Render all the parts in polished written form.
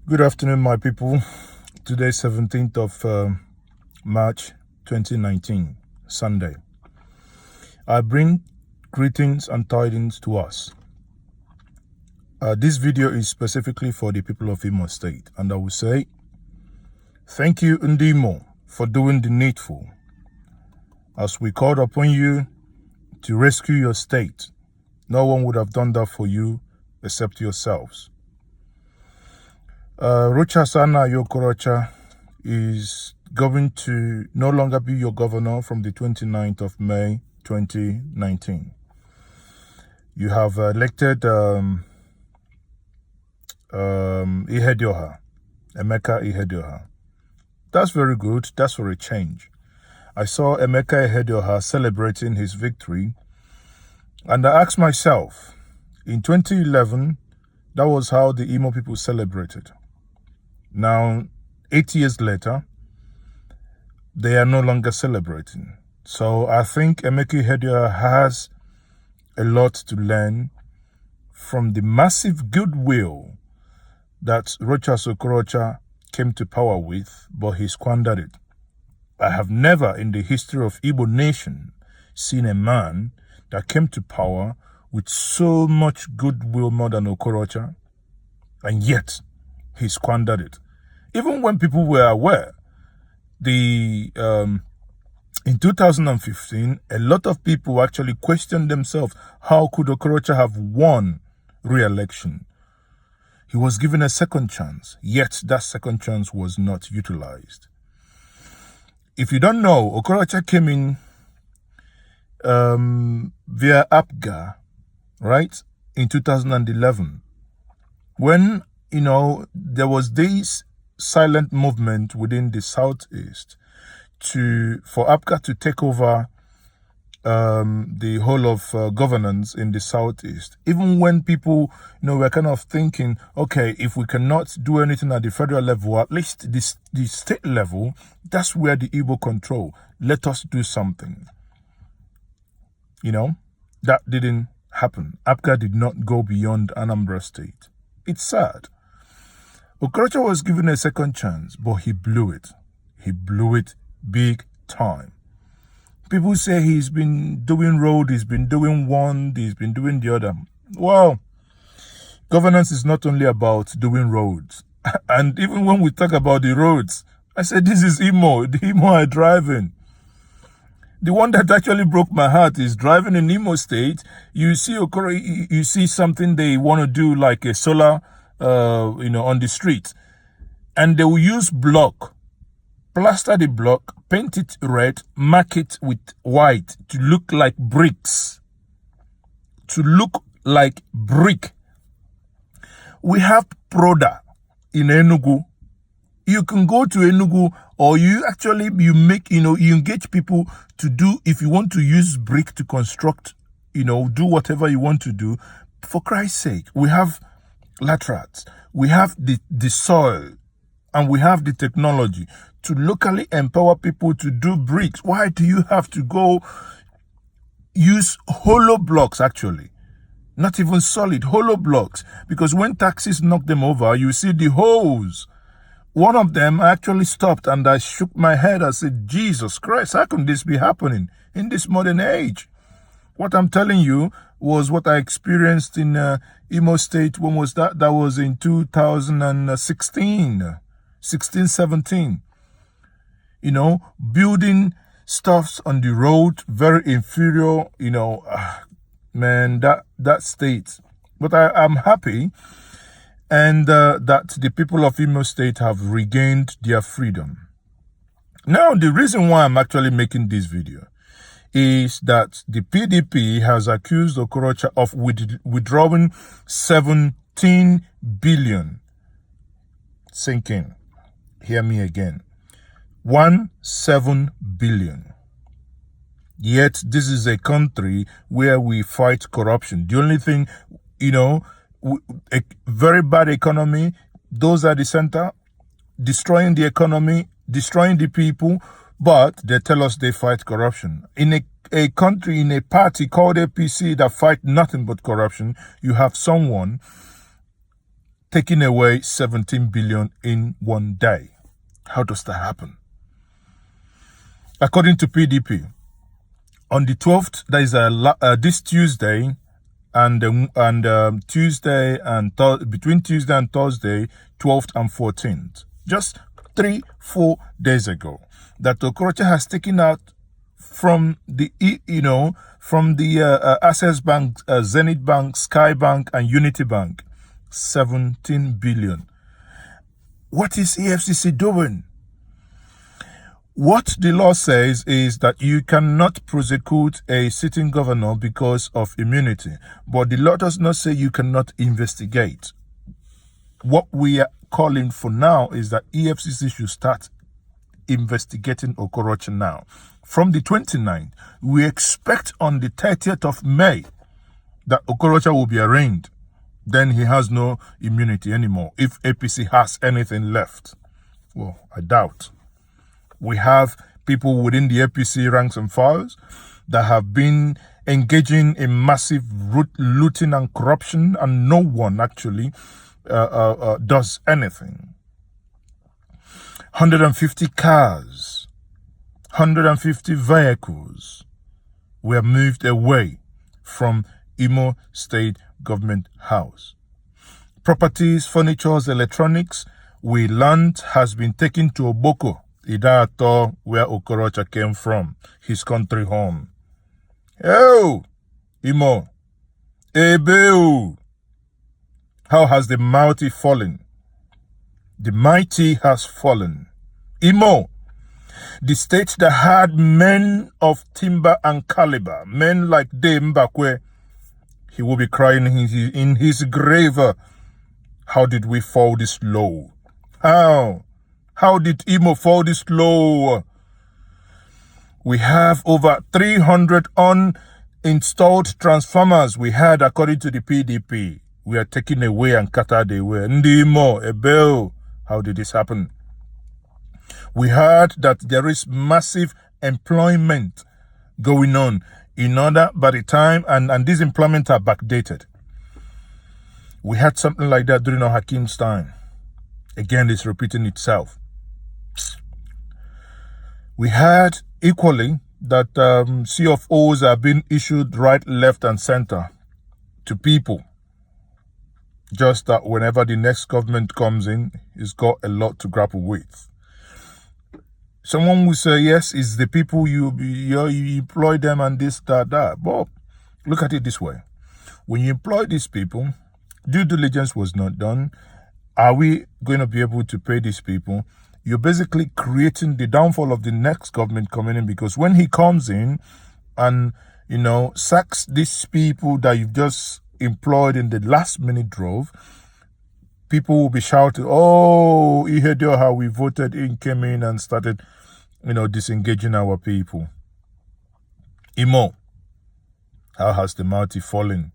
Good afternoon, my people. Today, 17th of March 2019, Sunday. I bring greetings and tidings to us. This video is specifically for the people of Imo State, and I will say, thank you, Ndimo, for doing the needful. As we called upon you to rescue your state, no one would have done that for you except yourselves. Rochas Okorocha is going to no longer be your governor from the 29th of May 2019. You have elected Ihedioha, Emeka Ihedioha. That's very good. That's for a change. I saw Emeka Ihedioha celebrating his victory, and I asked myself, in 2011, that was how the Imo people celebrated. Now, 8 years later, they are no longer celebrating. So I think Emeka Ihedioha has a lot to learn from the massive goodwill that Rochas Okorocha came to power with, but he squandered it. I have never in the history of Igbo nation seen a man that came to power with so much goodwill more than Okorocha, and yet he squandered it. Even when people were aware, in 2015, a lot of people actually questioned themselves, how could Okorocha have won re-election? He was given a second chance, yet that second chance was not utilized. If you don't know, Okorocha came in via APGA, right, in 2011. When, there was this silent movement within the Southeast for APGA to take over the whole of governance in the Southeast. Even when people, were kind of thinking, okay, if we cannot do anything at the federal level, at least the state level, that's where the Igbo control. Let us do something. That didn't happen. APGA did not go beyond Anambra State. It's sad. Okorocha was given a second chance, but he blew it. He blew it big time. People say he's been doing road, he's been doing one, he's been doing the other. Well, governance is not only about doing roads. And even when we talk about the roads, I said, this is Imo. The Imo are driving. The one that actually broke my heart is driving in Imo State. You see you see something they want to do, like a solar, on the street. And they will use block, plaster the block, paint it red, mark it with white to look like bricks. To look like brick. We have Proda in Enugu. You can go to Enugu, or you make, you engage people to do, if you want to use brick to construct, do whatever you want to do. For Christ's sake, we have laterals, we have the soil, and we have the technology to locally empower people to do bricks. Why do you have to go use hollow blocks, actually? Not even solid, hollow blocks. Because when taxis knock them over, you see the holes. One of them actually stopped, and I shook my head. I said, Jesus Christ, how can this be happening in this modern age? What I'm telling you was what I experienced in Imo State. When was that? That was in 2016, 17. Building stuffs on the road, very inferior, man, that state. But I'm happy, and that the people of Imo State have regained their freedom. Now, the reason why I'm actually making this video is that the PDP has accused Okorocha of withdrawing 17 billion. Sink in. Hear me again. 17 billion. Yet, this is a country where we fight corruption. The only thing, a very bad economy, those at the center, destroying the economy, destroying the people, but they tell us they fight corruption. In a country, in a party called APC that fight nothing but corruption, you have someone taking away 17 billion in one day. How does that happen? According to PDP, on the 12th, there is this Tuesday Tuesday and between Tuesday and Thursday, 12th and 14th, just 3-4 days ago, that Okorocha has taken out from the Access Bank, Zenith Bank, Sky Bank, and Unity Bank, 17 billion. What is EFCC doing? What the law says is that you cannot prosecute a sitting governor because of immunity, but the law does not say you cannot investigate. What we are calling for now is that EFCC should start investigating Okorocha now. From the 29th, we expect on the 30th of May that Okorocha will be arraigned. Then he has no immunity anymore, if APC has anything left. Well, I doubt. We have people within the APC ranks and files that have been engaging in massive looting and corruption, and no one actually does anything. 150 cars, 150 vehicles were moved away from Imo State Government House. Properties, furniture, electronics, we learned has been taken to Oboko, Idato, where Okorocha came from, his country home. Oh, Imo, Ebeu, how has the mighty fallen? The mighty has fallen. Imo, the state that had men of timber and caliber, men like Dame Bakwe, he will be crying in his grave. How did we fall this low? How? How did Imo fall this low? We have over 300 uninstalled transformers we had according to the PDP. We are taken away and scattered away. Ndi Imo, Ebel, how did this happen? We heard that there is massive employment going on in order by the time, and these employment are backdated. We had something like that during Hakim's time. Again, it's repeating itself. We had equally that CFOs are being issued right, left, and center to people. Just that whenever the next government comes in, it's got a lot to grapple with. Someone will say, yes, it's the people you employ them and this, that. But look at it this way. When you employ these people, due diligence was not done. Are we going to be able to pay these people? You're basically creating the downfall of the next government coming in, because when he comes in and, sacks these people that you've just employed in the last minute drove, people will be shouting, oh, Ihedioha, we voted in, came in and started, disengaging our people. Imo, how has the mighty fallen?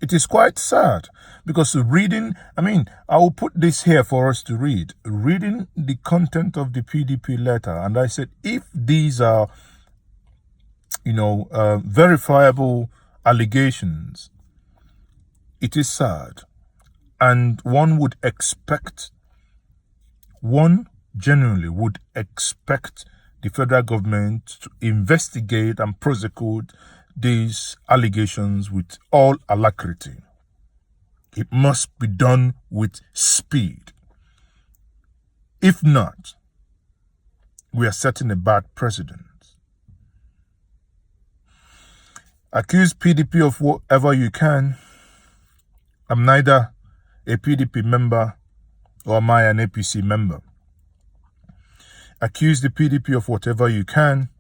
It is quite sad, because reading, I will put this here for us to read. Reading the content of the PDP letter, and I said, if these are, verifiable allegations, it is sad. And one genuinely would expect the federal government to investigate and prosecute these allegations with all alacrity. It must be done with speed. If not, we are setting a bad precedent. Accuse PDP of whatever you can. I'm neither a PDP member or am I an APC member. Accuse the PDP of whatever you can.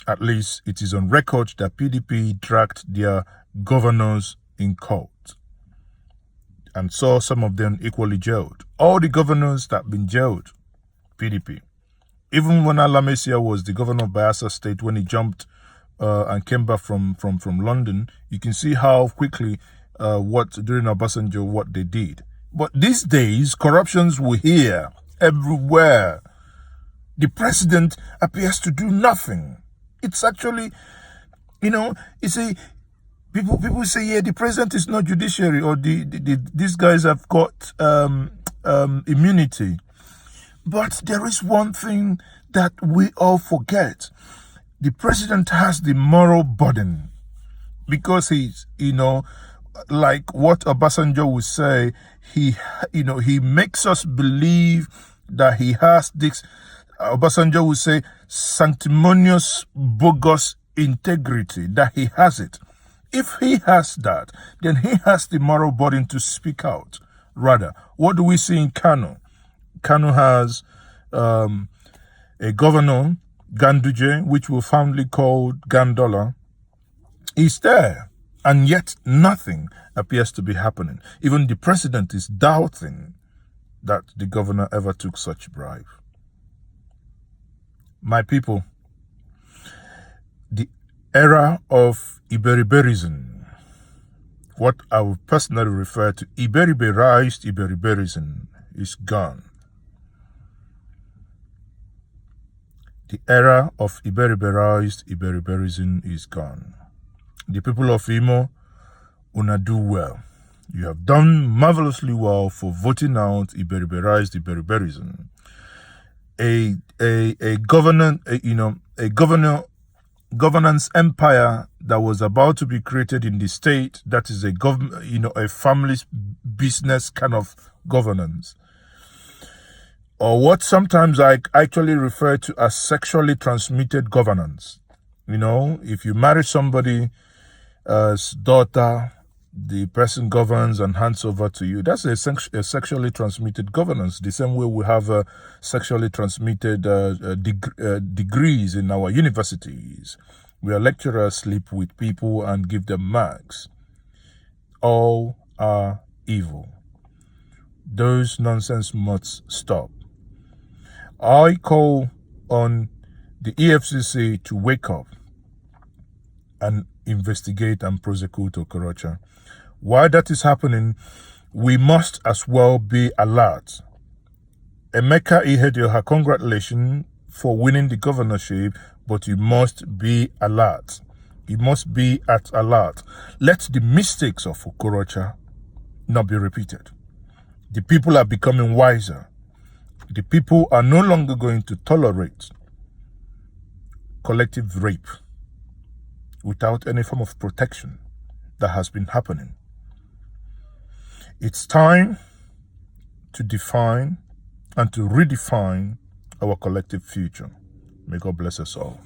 At least it is on record that PDP dragged their governors in court and saw some of them equally jailed. All the governors that have been jailed, PDP. Even when Alamesia was the governor of Bayelsa State, when he jumped and came back from London, you can see how quickly during Obasanjo, what they did. But these days, corruptions were here, everywhere. The president appears to do nothing. It's actually, People say, yeah, the president is not judiciary, or these guys have got immunity. But there is one thing that we all forget. The president has the moral burden, because he's, like what Obasanjo would say, he makes us believe that he has this, Obasanjo would say, sanctimonious, bogus integrity, that he has it. If he has that, then he has the moral burden to speak out. Rather, what do we see in Kano? Kano has a governor, Ganduje, which we fondly called Gandola. He's there, and yet nothing appears to be happening. Even the president is doubting that the governor ever took such bribe. My people, the era of Iberiberism, what I would personally refer to Iberiberized Iberiberism, is gone. The era of Iberiberized Iberiberism is gone. The people of Imo, una do well. You have done marvelously well for voting out Iberiberized Iberiberism. Governance empire that was about to be created in the state, that is a family's business kind of governance, or what sometimes I actually refer to as sexually transmitted governance. If you marry somebody's daughter, the person governs and hands over to you. That's a sexually transmitted governance. The same way we have sexually transmitted degrees in our universities, where lecturers sleep with people and give them marks. All are evil. Those nonsense must stop. I call on the EFCC to wake up and investigate and prosecute Okorocha. While that is happening, we must as well be alert. Emeka Ihedioha, congratulations for winning the governorship, but you must be alert. You must be at alert. Let the mistakes of Okorocha not be repeated. The people are becoming wiser. The people are no longer going to tolerate collective rape without any form of protection that has been happening. It's time to define and to redefine our collective future. May God bless us all.